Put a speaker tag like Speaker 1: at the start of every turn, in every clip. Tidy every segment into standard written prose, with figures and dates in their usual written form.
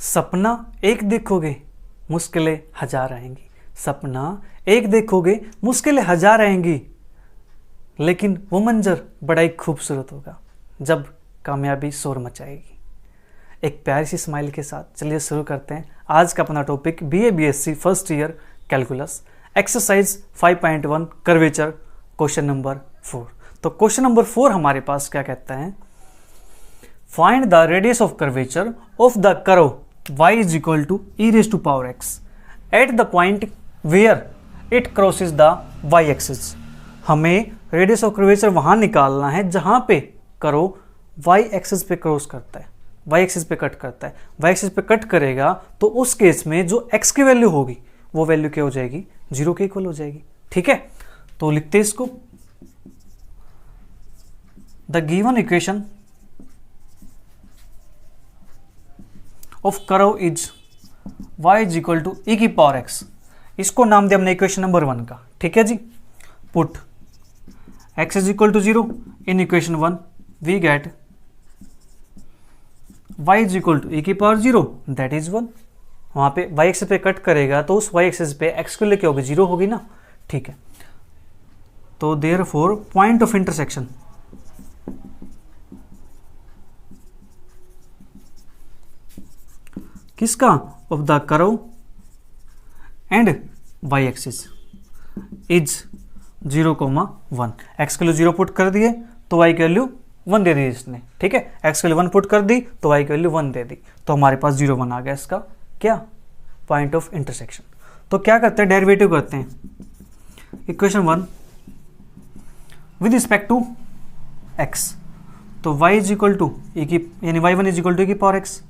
Speaker 1: सपना एक देखोगे मुश्किलें हजार आएंगी, सपना एक देखोगे मुश्किलें हजार आएंगी, लेकिन वो मंजर बड़ा ही खूबसूरत होगा जब कामयाबी शोर मचाएगी। एक प्यारी सी स्माइल के साथ चलिए शुरू करते हैं आज का अपना topic BA BSc first year calculus exercise 5.1 curvature question number 4। तो क्वेश्चन नंबर 4 हमारे पास क्या कहता है, find the radius of curvature of the curve y is equal to e raised to power x at the point where it crosses the y axis। हमें radius of curvature वहां निकालना है जहां पे कर्व y एक्सिस पे cross करता है, y axis पे कट करता है। y एक्सिस पे कट करेगा तो उस केस में जो x की वैल्यू होगी वो वैल्यू क्या हो जाएगी, 0 के इक्वल हो जाएगी। ठीक है, तो लिखते हैं इसको, the given equation of curve is y is equal to e की पावर x। इसको नाम दिया हमने इक्वेशन नंबर 1 का। ठीक है जी, put x is equal to 0 in equation 1 we get y is equal to e की पावर 0 दैट इज 1। वहां पे y एक्सिस पे कट करेगा तो उस y एक्सिस पे x के लिए क्या होगी, 0 होगी ना। ठीक है, तो देयरफॉर पॉइंट ऑफ इंटरसेक्शन किसका, of the curve and y axis is 0,1। x के लिए 0 पुट कर दिए तो y की वैल्यू 1 दे दी इसने। ठीक है, x के लिए 1 पुट कर दी तो y की वैल्यू 1 दे दी, तो हमारे पास 0 1 आ गया इसका क्या, पॉइंट ऑफ इंटरसेक्शन। तो क्या करते हैं, डेरिवेटिव करते हैं equation 1 with respect to x। तो y is equal to e की यानी y1 is equal to e की पावर x,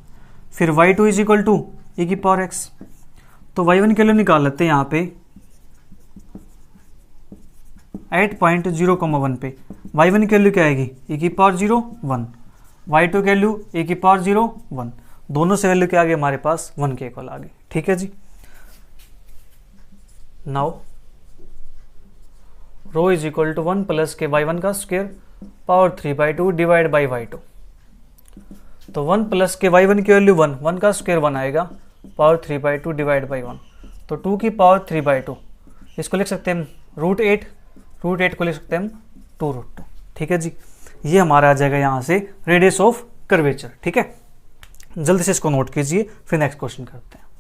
Speaker 1: फिर y2 is equal to e की पावर x। तो y1 के लिए निकाल लेते हैं यहाँ पे एट पॉइंट 0,1 पे y1 की वैल्यू क्या आएगी, e की पावर 0 1, y2 की वैल्यू e की पावर 0 1, दोनों से वैल्यू क्या आ गई हमारे पास 1 के इक्वल आ गई। ठीक है जी, now rho is equal to 1 plus के y1 का square power 3/2 divide by y2। तो 1 प्लस के y1 की वैल्यू 1, 1 का स्क्वायर 1 आएगा पावर 3/2 डिवाइड बाई 1, तो 2 की पावर 3/2। इसको लिख सकते हैं √8, √8 को लिख सकते हैं 2√2। ठीक है जी, ये हमारा आ जाएगा यहाँ से रेडियस ऑफ कर्वेचर। ठीक है, जल्दी से इसको नोट कीजिए फिर नेक्स्ट क्वेश्चन करते हैं।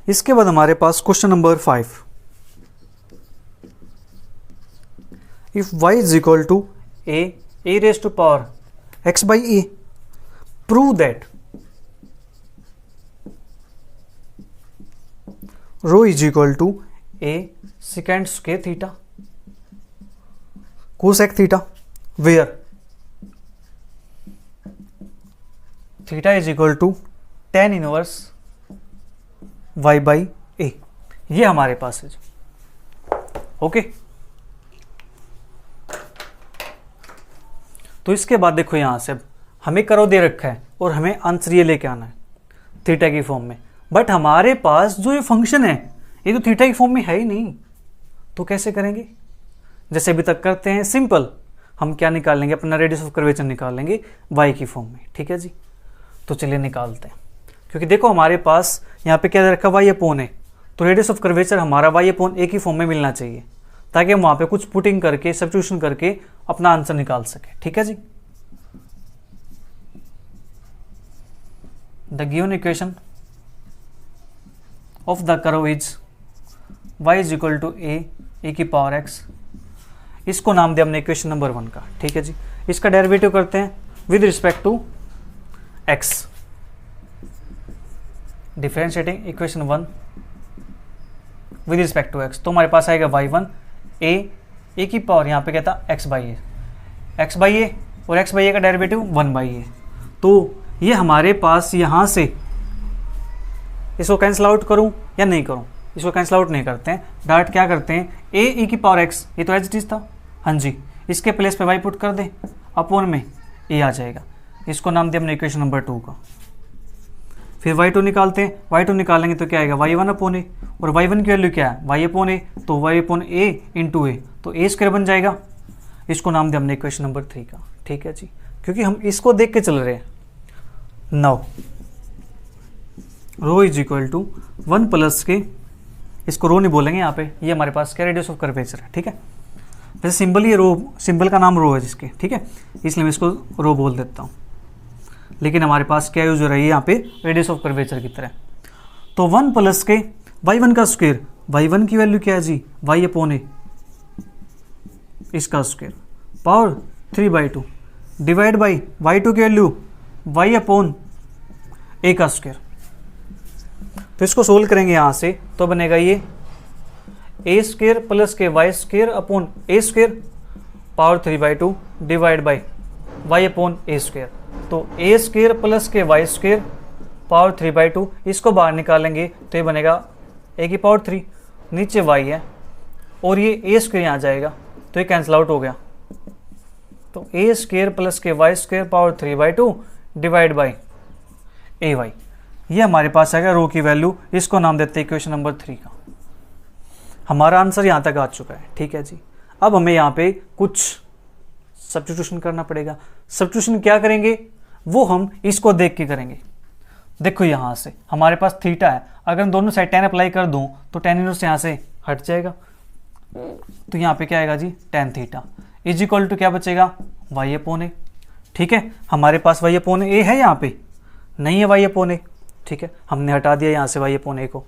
Speaker 1: इसके बाद हमारे पास question number 5, if y is equal to a raise to power x by a, prove that rho is equal to a second square theta cosec theta, where theta is equal to tan inverse y by a. ये हमारे पास है। Okay, तो इसके बाद देखो यहां से हमें कर्व दे रखा है और हमें आंसर ये लेके आना है थीटा की फॉर्म में, बट हमारे पास जो ये फंक्शन है ये तो थीटा की फॉर्म में है ही नहीं। तो कैसे करेंगे, जैसे अभी तक करते हैं सिंपल, हम क्या निकाल लेंगे, अपना रेडियस ऑफ कर्वेचर निकाल लेंगे y की फॉर्म में। ठीक है जी, तो चलिए निकालते हैं, क्योंकि देखो हमारे पास यहाँ पे क्या दे रखा y अपॉन है, तो रेडियस ऑफ कर्वेचर हमारा y अपॉन a की फॉर्म में मिलना चाहिए ताकि हम वहाँ पे कुछ पुटिंग करके सब्स्टिट्यूशन करके अपना आंसर निकाल सके। ठीक है जी, the given equation of the curve is y is equal to a की पावर x। इसको नाम दिया हमने इक्वेशन नंबर 1 का। ठीक है जी, इसका डेरिवेटिव करते हैं with respect to x, differentiating equation 1 with respect to x। तो हमारे पास आएगा y1 a की पावर यहाँ पे क्या था x बाई ए, और x बाई ए का डेरिवेटिव 1 बाई ए। तो ये हमारे पास यहाँ से इसको कैंसिल आउट करूँ या नहीं करूँ, इसको कैंसिल आउट नहीं करते हैं, डायरेक्ट क्या करते हैं, ए ई की पावर एक्स, ये तो एज इट इज था, हाँ जी, इसके प्लेस पे वाई पुट कर दें, अपॉन में ए आ जाएगा। इसको नाम दिया हमने इक्वेशन नंबर 2 का। फिर y2 निकालते हैं, y2 निकालेंगे तो क्या आएगा, y1 अपॉन ए, और y1 की वैल्यू क्या है, y अपॉन ए, तो y अपॉन ए इंटू ए, तो ए स्क्वायर बन जाएगा। इसको नाम दिया हमने इक्वेशन नंबर 3 का। ठीक है जी, क्योंकि हम इसको देख के चल रहे हैं। Now rho is equal to 1 plus के, इसको रो नहीं बोलेंगे यहाँ पे, ये हमारे पास क्या रेडियस ऑफ कर्वेचर है। ठीक है, वैसे सिंबल ये रो, सिंबल का नाम रो है जिसके, ठीक है, इसलिए मैं इसको रो बोल देता हूँ, लेकिन हमारे पास क्या यूज हो रही है यहाँ पे, रेडियस ऑफ कर्वेचर की तरह। तो 1 प्लस के y1 का स्क्वायर, y1 की वैल्यू क्या है जी, y अपॉन ए, इसका square, power 3/2 divide by y2 की वैल्यू y अपॉन ए का स्क्वायर। तो इसको सोल्व करेंगे यहाँ से, तो बनेगा ये ए स्क्वायर प्लस के y square upon a square power 3/2 divide by y upon a square. तो ए स्क्वायर प्लस के वाई स्क्वायर पावर 3/2, इसको बाहर निकालेंगे तो ये बनेगा ए की पावर 3, नीचे वाई है और ये ए स्क्वायर यहाँ जाएगा, तो ये कैंसिल आउट हो गया। तो ए स्क्वायर प्लस के y square power 3/2 divide by a y, ये हमारे पास आएगा रो की वैल्यू। इसको नाम देते हैं इक्वेशन नंबर 3 का। हमारा आंसर यहाँ तक आ चुका है। ठीक है जी, अब हमें यहाँ पे कुछ सब्स्टिट्यूशन करना पड़ेगा। सब्स्टिट्यूशन क्या करेंगे वो हम इसको देख के करेंगे। देखो यहाँ से हमारे पास थीटा है, अगर हम दोनों साइड tan अप्लाई कर दूँ तो tan इनवर्स यहाँ से हट जाएगा, तो यहाँ पे क्या आएगा जी, tan theta is equal to क्या बचेगा, y अपॉन ए। ठीक है, हमारे पास y अपॉन ए है, यहाँ पे नहीं है y अपॉन ए। ठीक है, हमने हटा दिया यहाँ से y अपॉन ए को।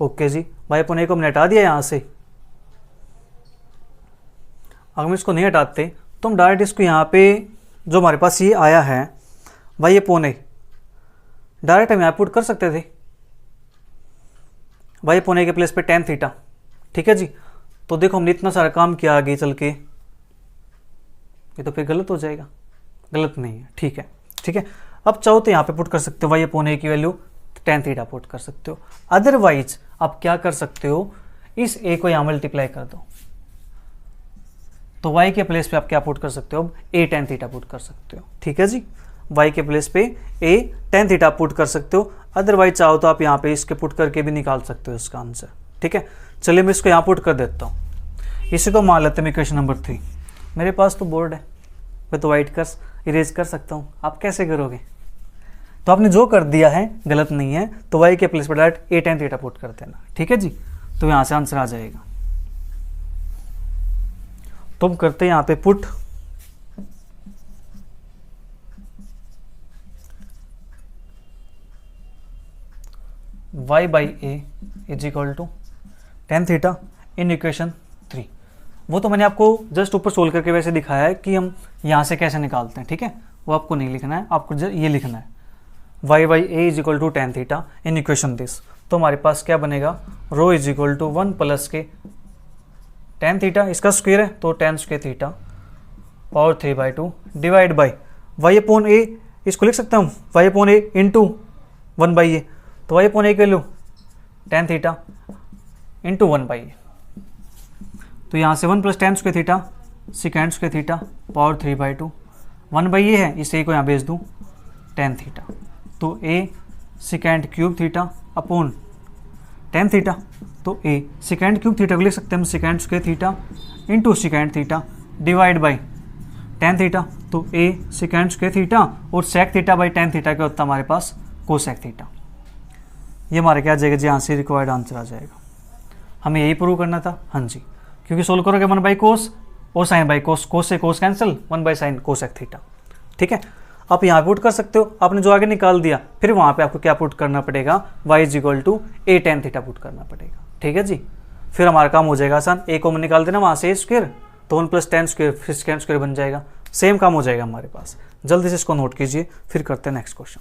Speaker 1: ओके जी, y अपॉन ए को हमने हटा दिया यहाँ से। अगर हम इसको नहीं हटाते तो हम डायरेक्ट इसको यहाँ पे जो हमारे पास ये आया है y अपॉन ए, डायरेक्ट हम यहाँ पुट कर सकते थे y अपॉन ए के प्लेस पे tan थीटा। ठीक है जी, तो देखो हमने इतना सारा काम किया आगे चल के, ये तो फिर गलत हो जाएगा, गलत नहीं है। ठीक है, ठीक है, अब चाहो तो यहाँ पे पुट कर सकते हो y अपॉन ए की वैल्यू tan थीटा पुट कर सकते हो। अदरवाइज आप क्या कर सकते हो, इस a को यहाँ मल्टीप्लाई कर दो, तो y के प्लेस पे आप क्या पुट कर सकते हो, अब a tan थीटा पुट कर सकते हो। ठीक है जी, y के प्लेस पे a tan थीटा पुट कर सकते हो। अदरवाइज चाहो तो आप यहाँ पे इसके पुट करके भी निकाल सकते हो इसका आंसर। ठीक है, चलिए मैं इसको यहाँ पुट कर देता हूँ। इसी को मान लेते हैं इक्वेशन नंबर 3। मेरे पास तो बोर्ड है, मैं तो वाइट कर इरेज कर सकता हूँ, आप कैसे करोगे? तो आपने जो कर दिया है गलत नहीं है, तो y के प्लेस पर direct a tan theta put कर देना। ठीक है जी, तो यहाँ से आंसर आ जाएगा। तो हम करते हैं यहाँ पे put y by a is equal to tan theta in equation 3। वो तो मैंने आपको जस्ट ऊपर सोल्व करके वैसे दिखाया है कि हम यहाँ से कैसे निकालते हैं। ठीक है, वो आपको नहीं लिखना है, आपको ये लिखना है y by a is equal to tan theta in equation this. तो हमारे पास क्या बनेगा, rho is equal to 1 plus के tan थीटा, इसका स्क्वायर है तो tan square theta power 3/2 divide by y upon a, इसको लिख सकता हूँ y अपॉन ए इंटू 1/a, तो y अपॉन ए की value tan theta into 1/a। तो यहाँ से 1 plus tan square theta second square theta power 3/2, 1/a है, इस a को यहाँ भेज दूँ tan थीटा, तो a second cube theta upon tan theta, तो a सेकेंड क्यूब थीटा को लिख सकते हैं हम second square theta into second theta divide by tan theta, तो a सेकेंड स्क्वायर थीटा और sec theta by tan theta क्या होता है हमारे पास, कोसेक थीटा। ये हमारे क्या आ जाएगा जी, यहाँ से रिक्वायर्ड आंसर आ जाएगा। हमें यही प्रूव करना था, हाँ जी, क्योंकि सोल्व करोगे 1 बाई कोस और साइन बाई कोस, कोस से cos cancel, 1 by sine cosec theta. ठीक है, आप यहाँ पुट कर सकते हो, आपने जो आगे निकाल दिया, फिर वहाँ पे आपको क्या पुट करना पड़ेगा, y is equal to a tan theta put करना पड़ेगा। ठीक है जी, फिर हमारा काम हो जाएगा आसान, a को हम निकाल देना वहाँ से a स्क्वायर, तो 1 प्लस tan स्क्वायर फिर सेकेंड स्क्वायर बन जाएगा, सेम काम हो जाएगा हमारे पास। जल्दी से इसको नोट कीजिए, फिर करते हैं नेक्स्ट क्वेश्चन।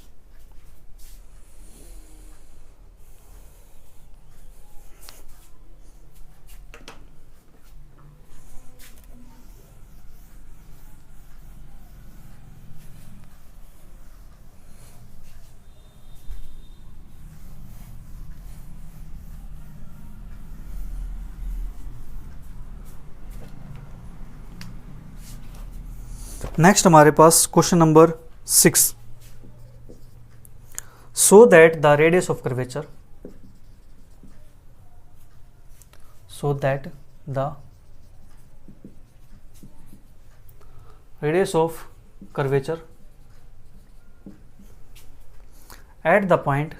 Speaker 1: नेक्स्ट हमारे पास question number 6। So that the radius of curvature, so that the radius of curvature at the point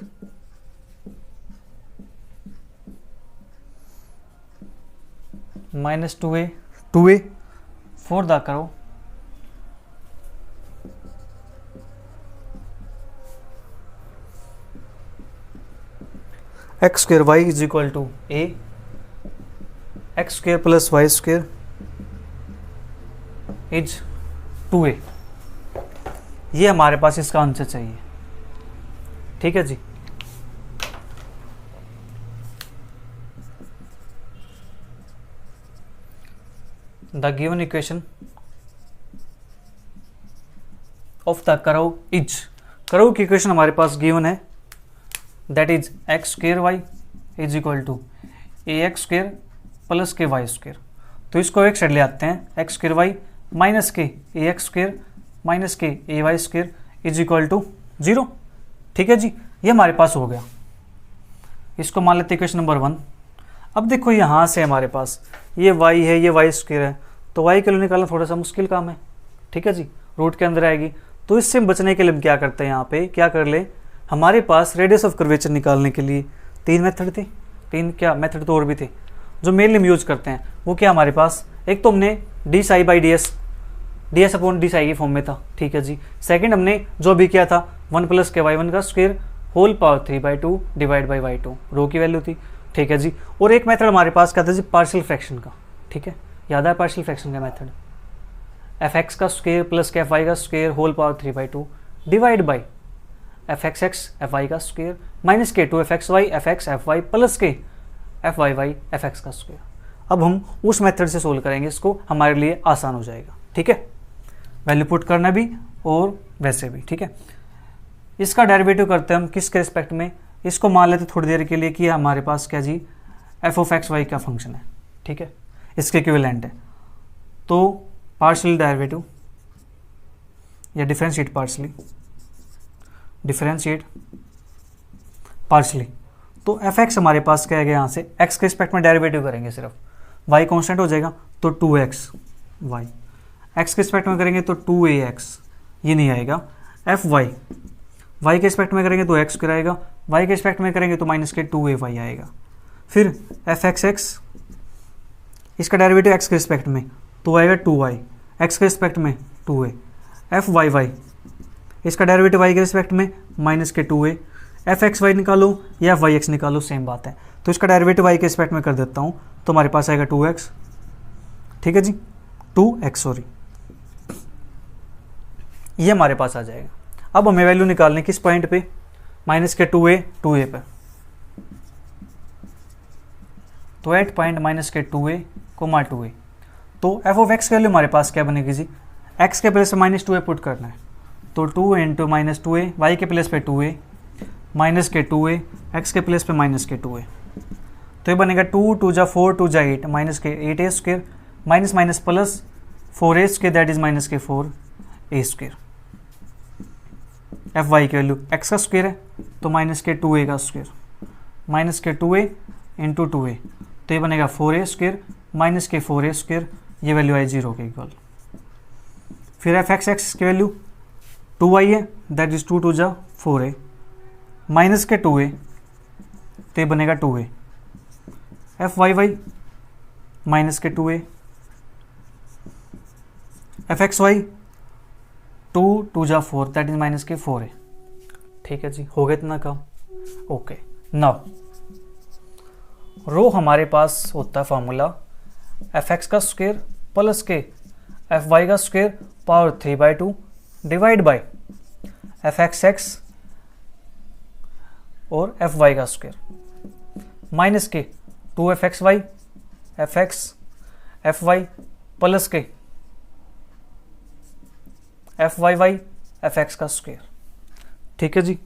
Speaker 1: minus 2a for the curve x square y is equal to a, x square plus y square is 2a। ये हमारे पास इसका answer चाहिए। ठीक है जी। The given equation of the curve is, curve की equation हमारे पास गिवन है, that is x square y is equal to a x square plus के वाई स्क्वेयर। तो इसको एक साइड ले आते हैं, एक्स स्क्वेयर वाई माइनस के ए एक्स स्क्वेयर माइनस के a y square is equal to 0। ठीक है जी, ये हमारे पास हो गया। इसको मान लेते हैं इक्वेशन नंबर 1। अब देखो यहाँ से हमारे पास ये y है, ये y स्क्वायर है, तो y के लिए निकालना थोड़ा सा मुश्किल काम है। ठीक है जी, रूट के अंदर आएगी। तो इससे बचने के लिए हम क्या करते हैं, यहाँ पे क्या कर ले, हमारे पास रेडियस ऑफ कर्वेचर निकालने के लिए 3 मेथड थे, 3 क्या मेथड तो और भी थे जो मेनली हम यूज करते हैं। वो क्या हमारे पास, एक तो हमने D psi by D S, D S upon D Sai के फॉर्म में था। ठीक है जी। सेकंड हमने जो भी किया था 1 प्लस के वाई 1 का square whole power 3/2 divide by y 2 rho की वैल्यू थी। ठीक है जी। और एक मेथड हमारे पास क्या था जी, पार्शियल फ्रैक्शन का। ठीक है, याद है पार्शियल फ्रैक्शन का मेथड, एफ एक्स का स्क्वायर प्लस के एफ वाई का square whole power 3/2 divide by f x x f y का स्क्वायर माइनस के 2 f x y f x f y plus के f y y f x का square. अब हम उस मेथड से सोल्व करेंगे, इसको हमारे लिए आसान हो जाएगा। ठीक है, वैल्यू पुट करना भी और वैसे भी। ठीक है, इसका डेरिवेटिव करते हैं हम किसके रिस्पेक्ट में, इसको मान लेते थोड़ी देर के लिए कि हमारे पास क्या जी एफ ऑफ एक्स वाई का फंक्शन है। ठीक है, इसके इक्विवेलेंट है। तो पार्शियल डेरिवेटिव या डिफरेंशिएट पार्शली, डिफरेंशिएट पार्शली। तो एफ एक्स हमारे पास क्या है, यहाँ से एक्स के रिस्पेक्ट में डेरिवेटिव करेंगे सिर्फ, वाई कॉन्स्टेंट हो जाएगा तो 2x वाई, एक्स के रिस्पेक्ट में करेंगे तो 2ax, ये नहीं आएगा। एफ वाई, वाई के रिस्पेक्ट में करेंगे तो एक्स स्क्वायर आएगा, वाई के रिस्पेक्ट में करेंगे तो माइनस के 2ay आएगा। फिर एफ एक्स एक्स, इसका डेरिवेटिव एक्स के रिस्पेक्ट में तो आएगा 2y, एक्स के रिस्पेक्ट में 2a। एफ वाई वाई, इसका डेरिवेटिव वाई के रिस्पेक्ट में माइनस के 2a। एफ एक्स वाई निकालो या एफ वाई एक्स निकालो, सेम बात है। तो इसका डेरिवेटिव वाई के रिस्पेक्ट में कर देता हूँ तो हमारे पास आएगा 2x। ठीक है जी, 2x सॉरी, ये हमारे पास आ जाएगा। अब हमें वैल्यू निकालने किस पॉइंट पे, माइनस के 2a पे। तो एट पॉइंट माइनस के 2a, 2a। तो एफ ऑफ एक्स की वैल्यू हमारे पास क्या बनेगी जी, एक्स के प्लेस पे माइनस 2a पुट करना है, तो 2 इंटू माइनस 2a, वाई के प्लेस पे 2a माइनस के 2a, एक्स के प्लेस पे माइनस के 2a। तो ये बनेगा 2 2 जा 4 2 जा 8 माइनस के 8a square minus minus plus 4a square that is minus के 4a स्क्वायर। एफ वाई की वैल्यू एक्स का स्क्वायर है तो माइनस के 2a का स्क्वायर माइनस के 2a इंटू 2a, तो ये बनेगा 4a स्क्वायर माइनस के 4a स्क्वायर, ये वैल्यू आई 0 के इक्वल। फिर एफ एक्स एक्स की वैल्यू 2y है दैट इज 2 2 जा 4a माइनस के 2a, तो ये बनेगा 2a। F y Y minus के 2a, एफ एक्स वाई 2 2 जा 4 दैट इज माइनस के 4a। ठीक है जी, हो गया इतना काम। ओके, नाउ रो हमारे पास होता है फॉर्मूला एफ एक्स का स्क्वायर प्लस के एफ वाई का square power 3/2 divide by f x x और एफ वाई का स्क्वायर माइनस के 2 f x y f x f y plus के f y y f x का square. ठीक है जी,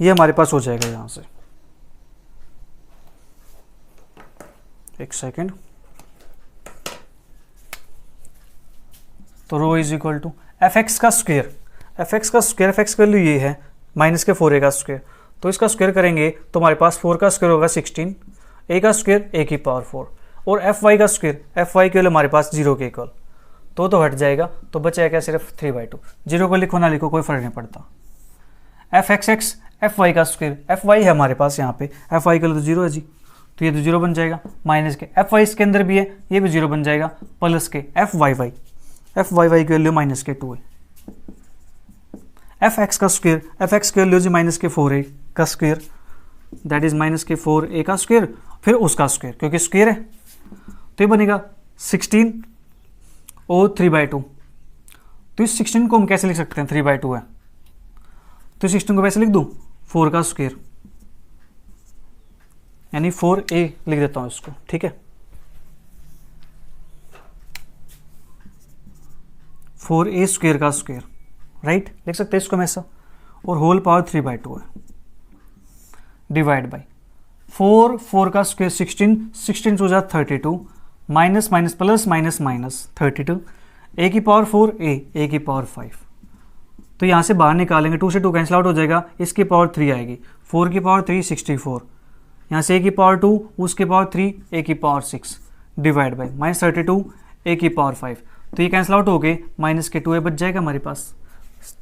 Speaker 1: ये हमारे पास हो जाएगा यहाँ से। एक सेकेंड, तो rho is equal to f x का स्क्वेयर, एफ एक्स का स्क्वेयर, एफ एक्स वैल्यू ये है माइनस के 4a का स्क्वेयर, तो इसका स्क्वेयर करेंगे तो हमारे पास 4 का स्क्वेयर होगा 16, a का स्क्वेयर a की पावर 4, और एफ वाई का स्क्वेयर, एफ वाई की वैल्यू हमारे पास 0 के इक्वल, तो हट जाएगा, तो बचेगा क्या सिर्फ 3/2। 0 को लिखो ना लिखो कोई फर्क नहीं पड़ता। F x x f y का स्क्वेयर, एफ वाई है हमारे पास यहाँ पे, एफ वाई का तो 0 है जी, तो ये तो 0 बन जाएगा, माइनस के एफ वाई इसके अंदर भी है, ये भी 0 बन जाएगा, प्लस के f y y, f y y की वैल्यू माइनस के 2 है। एफ एक्स का स्क्वेयर, एफ एक्स की वैल्यू जी माइनस के 4a का स्क्वेयर, दैट इज माइनस के 4a का स्क्वेयर, फिर उसका स्क्वेयर क्योंकि स्क्वेयर है, तो ये बनेगा 16 और 3/2। तो इस 16 को हम कैसे लिख सकते हैं, 3/2 है, तो 16 को वैसे लिख दूं 4 का स्क्वेयर, यानी 4a लिख देता हूं इसको, ठीक है, 4a स्क्वेयर का स्क्वेयर, राइट, लिख सकते हैं इसको हम ऐसा, और होल पावर 3/2 है, डिवाइड बाई 4 का स्क्वेयर 16, 16 हो जाता 32, minus minus plus minus minus 32, a की पावर 4 a की पावर 5, तो यहाँ से बाहर निकालेंगे 2 से 2 कैंसिल आउट हो जाएगा, इसकी पावर 3 आएगी, 4 की पावर 3 64, यहाँ से a की पावर 2, उसकी पावर 3, a की पावर 6, डिवाइड बाई -32 a की पावर 5, तो ये कैंसिल आउट हो गए, माइनस के 2a बच जाएगा हमारे पास,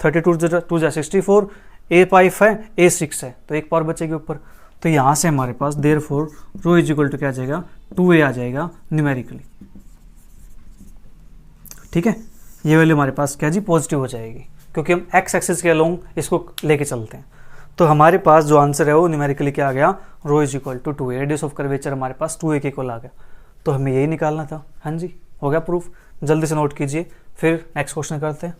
Speaker 1: 32 2 64, a 5 है a 6 है, तो एक पावर बचेगी ऊपर, तो यहाँ से हमारे पास therefore rho is equal to क्या आ जाएगा, 2a आ जाएगा न्यूमेरिकली, ठीक है, ये वैल्यू हमारे पास क्या जी पॉजिटिव हो जाएगी, क्योंकि हम एक्स एक्सिस के अलोंग इसको लेके चलते हैं, तो हमारे पास जो आंसर है वो न्यूमेरिकली क्या आ गया, rho is equal to 2a, radius of curvature हमारे पास 2a के इक्वल आ गया, तो हमें यही निकालना था। हाँ जी, हो गया प्रूफ, जल्दी से नोट कीजिए, फिर नेक्स्ट क्वेश्चन करते हैं।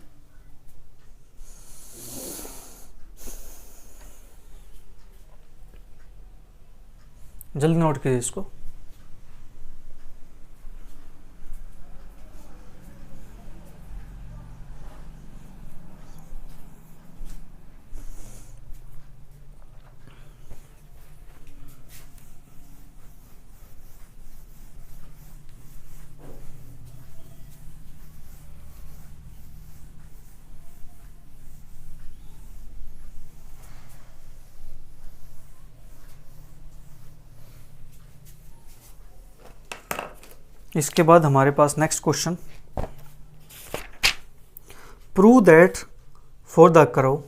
Speaker 1: जल्दी नोट कीजिए इसको। इसके बाद हमारे पास next question, prove that for the curve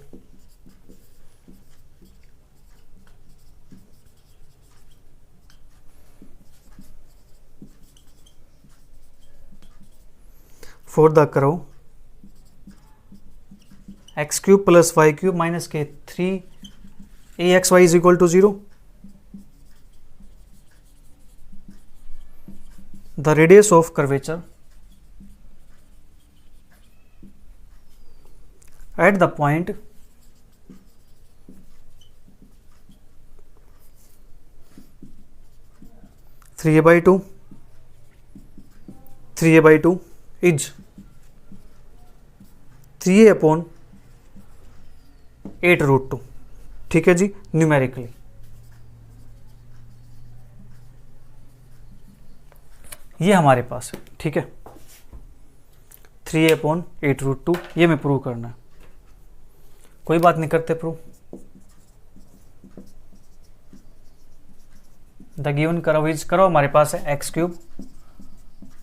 Speaker 1: x cube plus y cube minus के 3axy is equal to 0, the radius of curvature at the point 3a/2 is 3a/8√2, ठीक है जी, न्यूमेरिकली। ये हमारे पास है, ठीक है, 3a/8√2, ये हमें प्रूव करना है, कोई बात नहीं करते prove. The given curve is, curve हमारे पास है x cube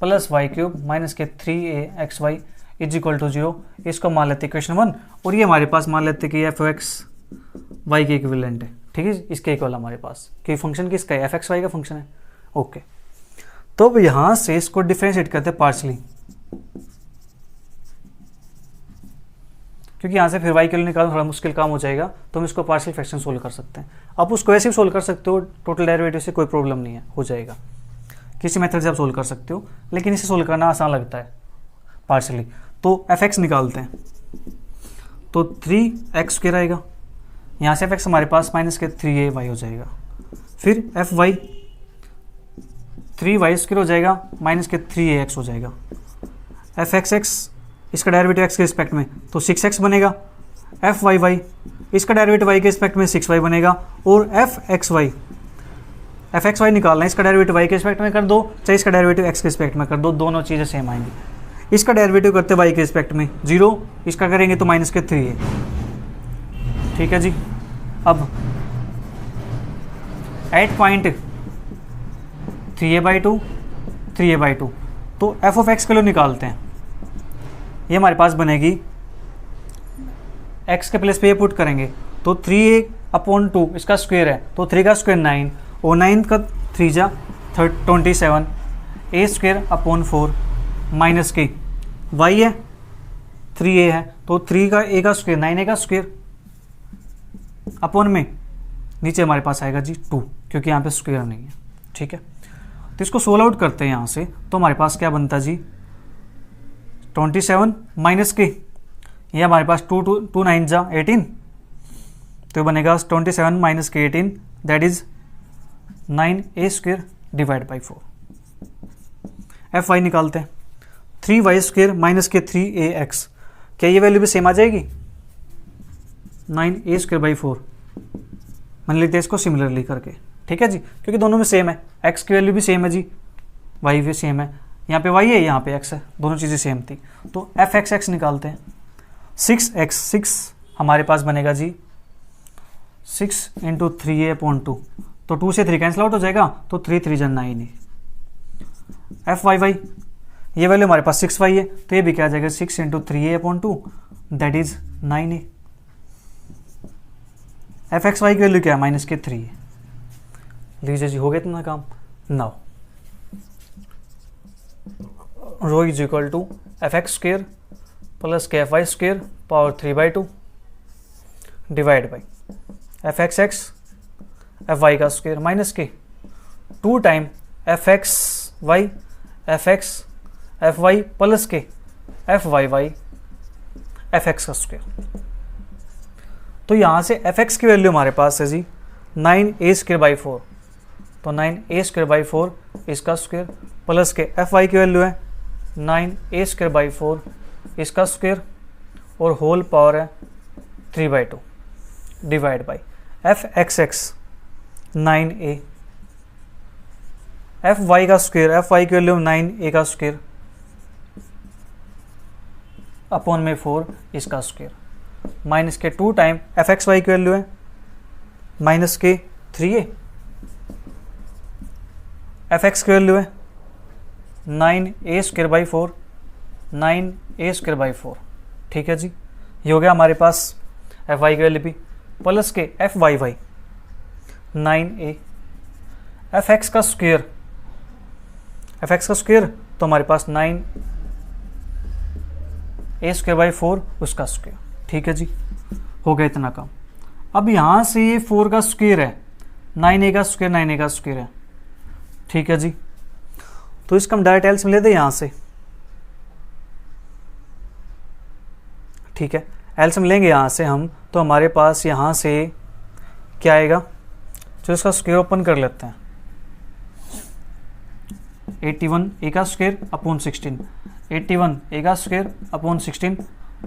Speaker 1: plus y cube minus के 3axy इज इक्वल टू 0, इसको मान लेते इक्वेशन 1, और ये हमारे पास मान लेते कि f(x)y के इक्विवेलेंट है, ठीक है, इसके इक्वल हमारे पास, कि फंक्शन किसका है, f(x)y का फंक्शन है, ओके। तो अब यहां से इसको डिफरेंशिएट करते हैं पार्शली, क्योंकि यहां से फिर y के लिए निकालना थोड़ा मुश्किल काम हो जाएगा, तो हम इसको पार्शियल फ्रैक्शन सोल्व कर सकते हैं। आप उसको वैसे भी सोल्व कर सकते हो, टोटल डेरिवेटिव से कोई प्रॉब्लम नहीं है, हो जाएगा, किसी मेथड से आप सोल्व कर सकते हो, लेकिन इसे सोल्व करना आसान लगता है पार्शली। तो f(x) निकालते हैं, तो 3x² आएगा, यहाँ से f(x) हमारे पास माइनस के 3ay हो जाएगा, फिर f(y) 3y² हो जाएगा, माइनस के 3ax हो जाएगा, f(x)x इसका डेरिवेटिव x के रिस्पेक्ट में तो 6x बनेगा, f(y)y इसका डेरिवेटिव y के रिस्पेक्ट में 6y बनेगा, और f(x)y निकालना है, इसका डेरिवेटिव y के रिस्पेक्ट में कर दो, चाहे इसका डेरिवेटिव x के रिस्पेक्ट में कर दो, दोनों चीज़ें सेम आएंगी। इसका डेरिवेटिव करते y के रिस्पेक्ट में 0, इसका करेंगे तो माइनस के 3a। ठीक है जी। अब एट पॉइंट 3a/2 3a/2, तो f ऑफ x के लिए निकालते हैं। ये हमारे पास बनेगी, x के प्लेस पे ये पुट करेंगे तो 3a/2 इसका स्क्वायर है, तो 3 का स्क्वायर 9 और 9 का 3 जा 27 a²/4 माइनस के y है 3a है, तो 3 का a का स्क्वायर 9a का स्क्वायर अपॉन में नीचे हमारे पास आएगा जी 2, क्योंकि यहाँ पे स्क्वायर नहीं है। ठीक है, तो इसको सोल्व आउट करते हैं यहाँ से, तो हमारे पास क्या बनता जी 27 माइनस के, ये हमारे पास 2 9 जा 18, तो बनेगा 27 माइनस के 18 that is 9a² divide by 4। F y निकालते हैं, 3y² माइनस के 3ax, क्या ये वैल्यू भी सेम आ जाएगी 9a²/4। मान लेते हैं इसको सिमिलरली करके। ठीक है जी, क्योंकि दोनों में सेम है, x की वैल्यू भी सेम है जी, y भी सेम है, यहाँ पे y है यहाँ पे x है, दोनों चीज़ें सेम थी। तो f(x) निकालते हैं, 6 हमारे पास बनेगा जी 6 × 3a/2, तो 2 से 3 कैंसिल आउट हो जाएगा, तो 3 3 जा 9 है। f(y) ये वैल्यू हमारे पास 6y है, तो ये भी क्या आ जाएगा 6 × 3a/2 that is 9a। f(x, y) की वैल्यू क्या है माइनस के 3 है। लीजिए जी, हो गया इतना काम। Now rho is equal to f(x² plus के f(y²) power 3/2 divide by f(x) f(y) का स्क्वायर माइनस के 2 टाइम f(x, y) प्लस के f(y) f(x) का स्क्वायर। तो यहाँ से f(x) की वैल्यू हमारे पास है जी 9a²/4, तो 9a²/4 इसका स्क्वायर प्लस के f(y) की वैल्यू है 9a²/4 इसका स्क्वायर और होल पावर है 3/2 divide by f(x) 9a, f(y) का स्क्वायर f(y) की वैल्यू 9a का स्क्वायर अपॉन में 4 इसका स्क्वायर माइनस के 2 टाइम f(x, y) की वैल्यू है माइनस के 3a, f(x) की वैल्यू है 9a²/4 9a²/4। ठीक है जी, ये हो गया हमारे पास f(y) की वैल्यू भी प्लस के f(y) 9a, f(x) का स्क्वायर तो हमारे पास 9a²/4 उसका स्क्वायर। ठीक है जी, हो गया इतना काम। अब यहाँ से ये 4 का स्क्वायर है 9a का स्क्वायर है। ठीक है जी, तो इसका हम डायरेक्ट एल्सियम लेते हैं यहाँ से। ठीक है, एल्सियम लेंगे यहाँ से हम, तो हमारे पास यहाँ से क्या आएगा, जो इसका स्क्वायर ओपन कर लेते हैं 81a का स्क्वायर अपॉन 16, 81a का square upon 16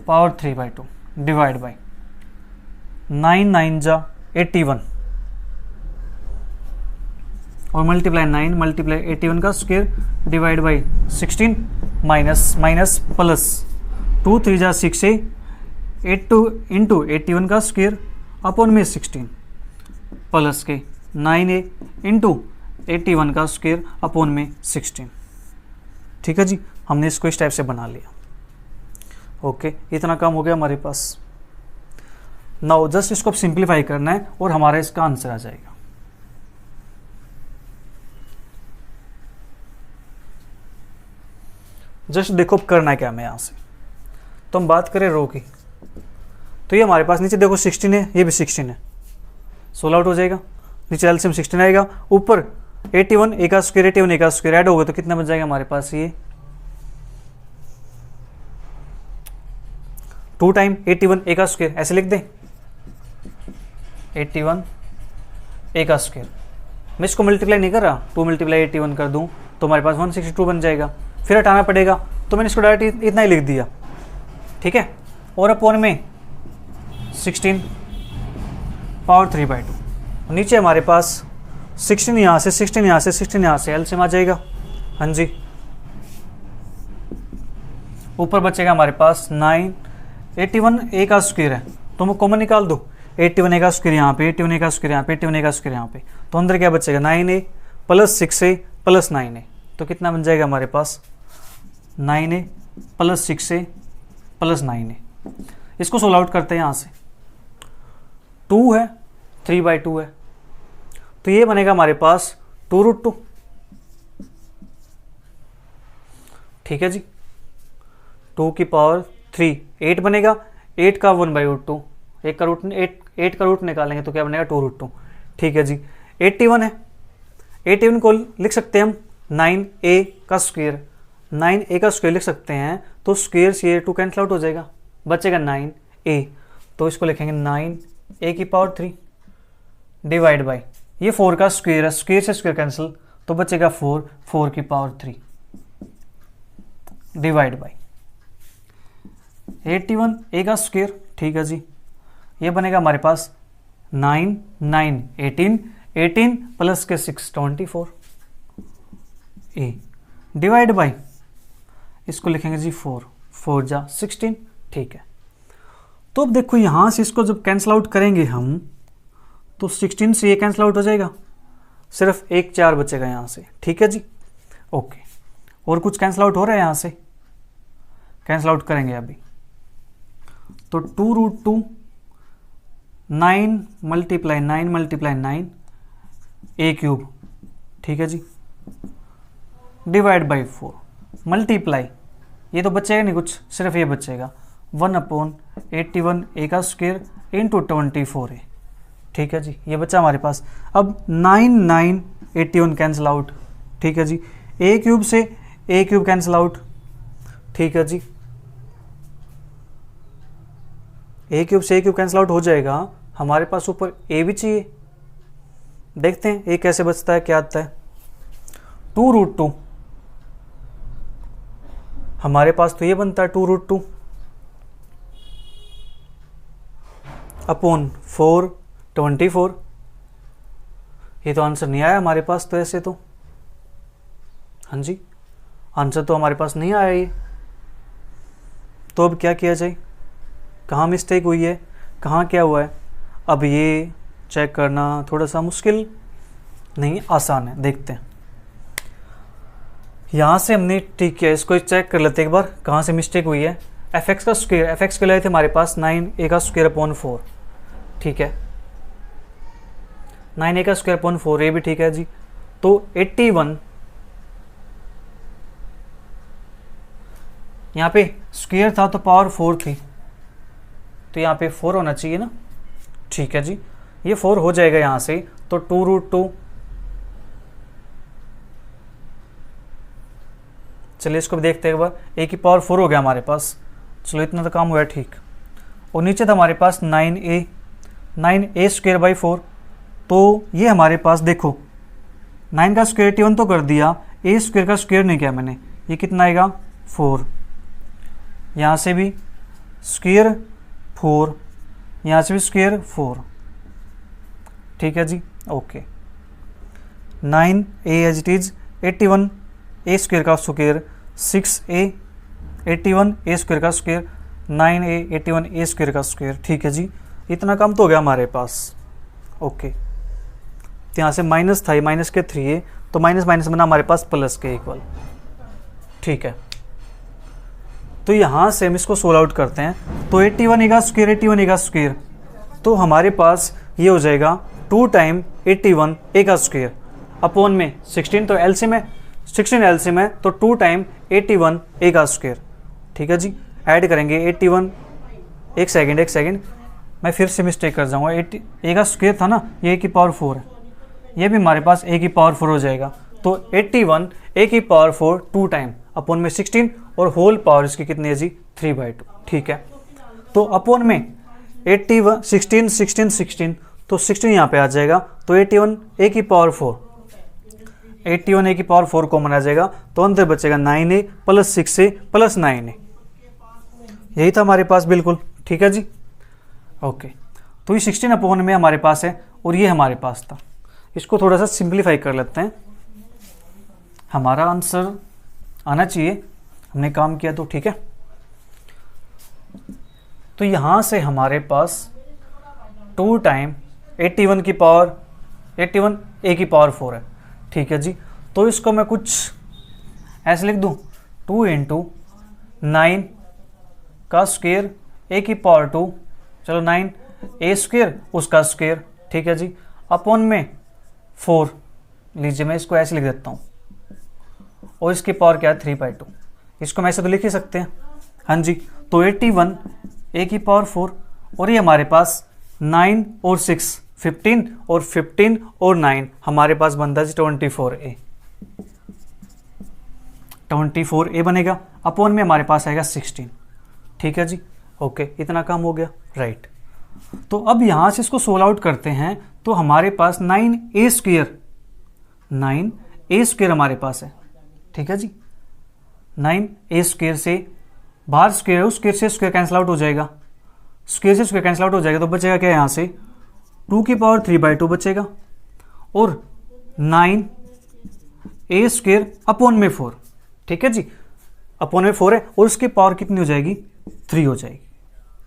Speaker 1: power 3/2 divide by 9 9 जा 81 और मल्टीप्लाई 9 मल्टीप्लाई 81 का square divide by 16 minus plus 2 3 जा 6a 82 इंटू 81 का स्क्वायर अपॉन में 16 प्लस के 9a इंटू 81 का स्क्वायर अपॉन में 16। ठीक है जी, हमने इसको इस टाइप से बना लिया। ओके, इतना काम हो गया हमारे पास। नाउ जस्ट इसको अब सिंप्लीफाई करना है और हमारा इसका आंसर आ जाएगा। जस्ट देखो करना है क्या हमें यहाँ से। तो हम बात करें रो की, तो ये हमारे पास नीचे देखो 16 है, ये भी 16 है, सोल्व आउट हो जाएगा। नीचे एलसीएम 16 आएगा, ऊपर 81 a का स्क्वायर 81 a का स्क्वायर ऐड होगा तो कितना बच जाएगा हमारे पास, ये 2 टाइम 81 a का स्क्वायर, ऐसे लिख दें 81 a का स्क्वायर। मैं इसको मल्टीप्लाई नहीं कर रहा, 2 मल्टीप्लाई 81 कर दूं तो हमारे पास 162 बन जाएगा, फिर हटाना पड़ेगा, तो मैंने इसको डायरेक्ट इतना ही लिख दिया। ठीक है, और अपॉन में 16 पावर 3/2। नीचे हमारे पास 16 यहाँ से 16 यहाँ से 16 यहाँ से एलसीएम आ जाएगा। हाँ जी, ऊपर बचेगा हमारे पास 9, 81 ए का स्क्वायर है तो मैं कॉमन निकाल दूँ, 81 ए का स्क्वायर यहाँ पे, 81 ए का स्क्वायर यहाँ पे, 81 ए का स्क्वायर यहाँ पे, तो अंदर क्या बचेगा 9a plus 6a plus 9a, तो कितना बन जाएगा हमारे पास 9a plus 6a plus 9a। इसको सोल्व आउट करते हैं, यहाँ से 2 है, 3/2 है, तो ये बनेगा हमारे पास 2√2। ठीक है जी, 2 की पावर 3, 8 बनेगा, 8 का 1/2, 8 का रूट निकालेंगे तो क्या बनेगा 2√2। ठीक है जी, 81 है, 81 को लिख सकते हैं हम 9a का स्क्वायर, 9a का स्क्वायर लिख सकते हैं, तो स्क्वायर से ये 2 कैंसिल आउट हो जाएगा, बचेगा 9a, तो इसको लिखेंगे 9a की पावर 3 डिवाइड बाई, ये 4 का स्क्वायर है, स्क्वायर से स्क्वायर कैंसिल, तो बचेगा 4 की पावर 3 डिवाइड बाई 81 ए का स्क्वायर। ठीक है जी, ये बनेगा हमारे पास 9, 9, 18, 18 प्लस के 6 24 ए डिवाइड बाई, इसको लिखेंगे जी 4 जा 16। ठीक है, तो अब देखो यहाँ से इसको जब कैंसिल आउट करेंगे हम, तो 16 से ये कैंसिल आउट हो जाएगा, सिर्फ 1 4 बचेगा यहाँ से। ठीक है जी, ओके, और कुछ कैंसिल आउट हो रहा है यहाँ से, कैंसिल आउट करेंगे अभी, तो 2√2 9 मल्टीप्लाई 9 a क्यूब। ठीक है जी, डिवाइड बाई 4 मल्टीप्लाई, ये तो बचेगा नहीं कुछ, सिर्फ ये बचेगा 1/81 a का स्क्वायर इंटू 24a। ठीक है जी, ये बचा हमारे पास। अब 9 81 कैंसिल आउट। ठीक है जी, a क्यूब से a क्यूब कैंसिल आउट। ठीक है जी, a क्यूब से a क्यूब कैंसिल आउट हो जाएगा, हमारे पास ऊपर a भी चाहिए, देखते हैं a कैसे बचता है, क्या आता है। 2√2 हमारे पास तो ये बनता है 2√2 अपॉन 4 24। ये तो आंसर नहीं आया हमारे पास, तो ऐसे तो हाँ जी, आंसर तो हमारे पास नहीं आया ये। तो अब क्या किया जाए, कहाँ मिस्टेक हुई है, कहाँ क्या हुआ है, अब ये चेक करना थोड़ा सा मुश्किल नहीं, आसान है। देखते हैं, यहाँ से हमने ठीक किया, इसको चेक कर लेते हैं एक बार कहाँ से मिस्टेक हुई है। fx का स्क्वायर, fx के लिए थे हमारे पास 9a का स्क्वायर अपॉन 4। ठीक है, 9a का स्क्वायर अपॉन 4, ये भी ठीक है जी। तो 81 यहाँ पे स्क्वायर था तो पावर 4 थी, तो यहाँ पे 4 होना चाहिए ना। ठीक है जी, ये 4 हो जाएगा यहाँ से, तो 2√2, चलिए इसको भी देखते हैं एक बार। a की पावर 4 हो गया हमारे पास, चलो इतना तो काम हुआ है ठीक। और नीचे था हमारे पास 9a स्क्वायर बाई 4, तो ये हमारे पास देखो 9 का स्क्वायर 81 तो कर दिया, a स्क्वायर का स्क्वायर नहीं किया मैंने, ये कितना आएगा 4, यहाँ से भी स्क्वायर 4, यहाँ से भी स्क्वायर 4। ठीक है जी, okay. 9a as it is, 81 a square का स्क्वायर, 6a 81 a स्क्वायर का स्क्वायर, 9a 81 a स्क्वायर का स्क्वायर। ठीक है जी, इतना कम तो हो गया हमारे पास। ओके, तो यहाँ से माइनस था, माइनस के 3a, तो माइनस माइनस बना हमारे पास प्लस के इक्वल। ठीक है, तो यहाँ से हम इसको सोल्व आउट करते हैं, तो 81 a का स्क्वायर 81 a का स्क्वायर, तो हमारे पास ये हो जाएगा 2 टाइम 81 a का स्क्वायर अपॉन में 16, तो एलसीएम है, 16 एलसीएम है, तो 2 टाइम 81 a का स्क्वायर। ठीक है जी, ऐड करेंगे 81, एक सेकेंड मैं फिर से मिस्टेक कर जाऊँगा, a का स्क्वायर था ना, ये a की पावर 4 है, ये भी हमारे पास a की पावर 4 हो जाएगा, तो 81 a की पावर 4 2 टाइम अपॉन में 16, और होल पावर इसकी कितनी है जी 3/2। ठीक है, तो अपॉन में 81 16, तो 16 यहाँ पे आ जाएगा, तो 81 a की पावर 4, 81 a की पावर 4 कॉमन आ जाएगा, तो अंदर बचेगा 9a plus 6a plus 9a, यही था हमारे पास बिल्कुल। ठीक है जी, ओके। तो ये 16 अपॉन में हमारे पास है, और ये हमारे पास था। इसको थोड़ा सा सिंप्लीफाई कर लेते हैं, हमारा आंसर आना चाहिए, हमने काम किया तो ठीक है। तो यहाँ से हमारे पास 2 टाइम 81 की पावर 81 a की पावर 4 है, ठीक है जी। तो इसको मैं कुछ ऐसे लिख दूँ, 2 इंटू 9 का स्क्वेयर a की पावर 2, चलो 9 a स्क्वेयर उसका स्क्वेयर, ठीक है जी, अपॉन में 4 लीजिए, मैं इसको ऐसे लिख देता हूँ, और इसकी पावर क्या है 3/2, इसको मैं ऐसे तो लिख ही सकते हैं, हाँ जी। तो 81 a की पावर 4 और ये हमारे पास 9 और 6 15 और 15 और 9 हमारे पास बनता है 24a, 24a बनेगा, अपॉन में हमारे पास आएगा 16, ठीक है जी। ओके, इतना काम हो गया, राइट। तो अब यहां से इसको सोल्व आउट करते हैं, तो हमारे पास 9a स्क्वेयर हमारे पास है, ठीक है जी। 9a स्क्वेयर से बाहर स्क्वेयर है, उस स्क्वेयर से स्क्वेयर कैंसिल आउट हो जाएगा, स्क्वेयर से स्क्वेयर कैंसिल आउट हो जाएगा, तो बचेगा क्या यहाँ से 2 की पावर 3/2 बचेगा, और 9a स्क्वेयर अपॉन में 4, ठीक है जी, अपॉन में 4 है, और उसकी पावर कितनी हो जाएगी 3 हो जाएगी,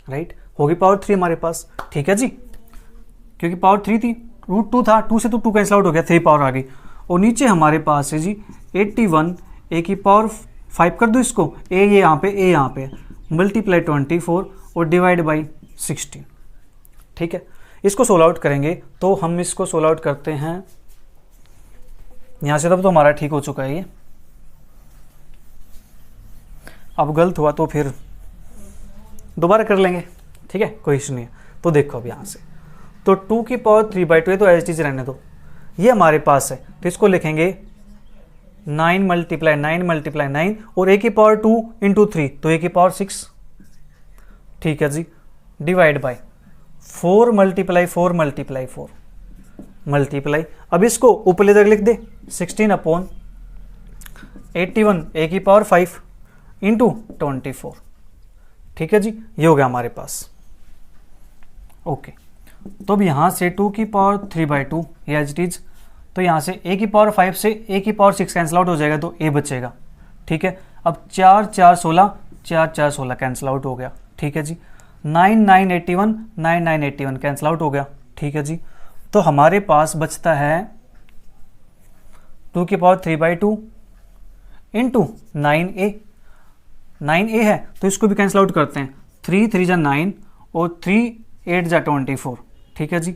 Speaker 1: राइट, होगी पावर 3 हमारे पास, ठीक है जी, क्योंकि पावर 3 थी, √2 था, 2 से तो 2 कैंसिल आउट हो गया, 3 पावर आ गई, और नीचे हमारे पास है जी 81 a की पावर 5 कर दो इसको, a ये यहाँ पे मल्टीप्लाई 24 और डिवाइड बाई 16, ठीक है। इसको सोल्व आउट करेंगे, तो हम इसको सोल्व आउट करते हैं यहाँ से, तब तो हमारा ठीक हो चुका है ये, अब गलत हुआ तो फिर दोबारा कर लेंगे, ठीक है, कोई इशू नहीं है। तो देखो अब यहाँ से, तो 2 की पावर 3/2 है, तो एज इट इज रहने दो, ये हमारे पास है, तो इसको लिखेंगे 9 मल्टीप्लाई 9 और a की पावर 2 इंटू 3, तो a की पावर 6, ठीक है जी, डिवाइड बाय 4 मल्टीप्लाई 4 अब इसको ऊपर ले जाकर लिख दे 16 अपॉन 81 a की पावर 5 इंटू 24, ठीक है जी, ये हो गया हमारे पास। ओके, तो अब यहाँ से 2 की पावर 3/2 ये एज इट इज, तो यहाँ से a की पावर 5 से a की पावर 6 कैंसिल आउट हो जाएगा, तो a बचेगा, ठीक है। अब 4 4 16 कैंसिल आउट हो गया, ठीक है जी। 9 9 81 कैंसिल आउट हो गया, ठीक है जी। तो हमारे पास बचता है 2 की पावर 3/2 इंटू 9a है, तो इसको भी कैंसिल आउट करते हैं, 3 3 जा 9 और 3 8 जा 24, ठीक है जी।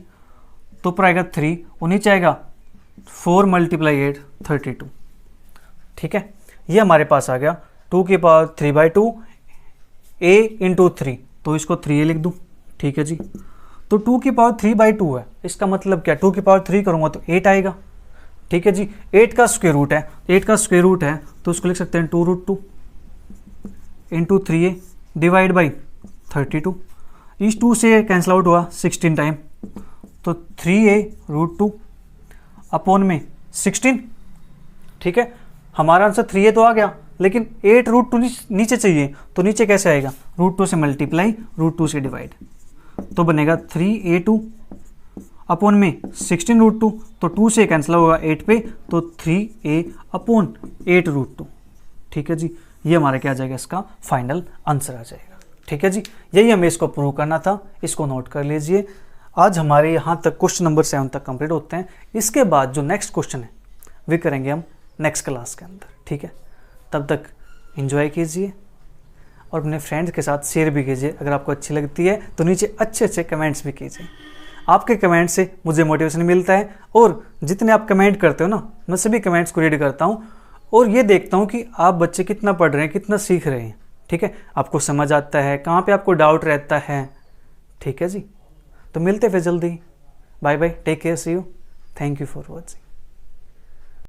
Speaker 1: तो ऊपर आएगा 3 और नीचे आएगा 4 मल्टीप्लाई 8 32, ठीक है। ये हमारे पास आ गया 2 की पावर 3/2 a इंटू 3, तो इसको 3a लिख दूं, ठीक है जी। तो 2 की पावर 3/2 है, इसका मतलब क्या, 2 की पावर 3 करूंगा तो 8 आएगा, ठीक है जी। 8 का स्क्वायर रूट है, 8 का स्क्वायर रूट है, तो उसको लिख सकते हैं 2√2 इंटू 3a डिवाइड बाई 32, इस 2 से कैंसिल आउट हुआ 16 टाइम, तो 3a√2 अपॉन में 16, ठीक है। हमारा आंसर 3a तो आ गया, लेकिन 8√2 नीचे चाहिए, तो नीचे कैसे आएगा, √2 से मल्टीप्लाई √2 से डिवाइड, तो बनेगा 3a2 अपॉन में 16√2, तो 2 से कैंसिल होगा 8 पे, तो 3a अपॉन 8√2, ठीक है जी। ये हमारा क्या आ जाएगा, इसका फाइनल आंसर आ जाएगा, ठीक है जी। यही हमें इसको प्रूव करना था, इसको नोट कर लीजिए। आज हमारे यहाँ तक क्वेश्चन नंबर 7 तक कंप्लीट होते हैं, इसके बाद जो नेक्स्ट क्वेश्चन है वे करेंगे हम नेक्स्ट क्लास के अंदर, ठीक है। तब तक एंजॉय कीजिए और अपने फ्रेंड्स के साथ शेयर भी कीजिए, अगर आपको अच्छी लगती है तो नीचे अच्छे अच्छे कमेंट्स भी कीजिए, आपके कमेंट से मुझे मोटिवेशन मिलता है, और जितने आप कमेंट करते हो ना, मैं सभी कमेंट्स को रीड करता हूँ और ये देखता हूँ कि आप बच्चे कितना पढ़ रहे हैं, कितना सीख रहे हैं, ठीक है, आपको समझ आता है, कहाँ पे आपको डाउट रहता है, ठीक है जी। तो मिलते फिर जल्दी, bye bye, take care, see you, thank you for watching.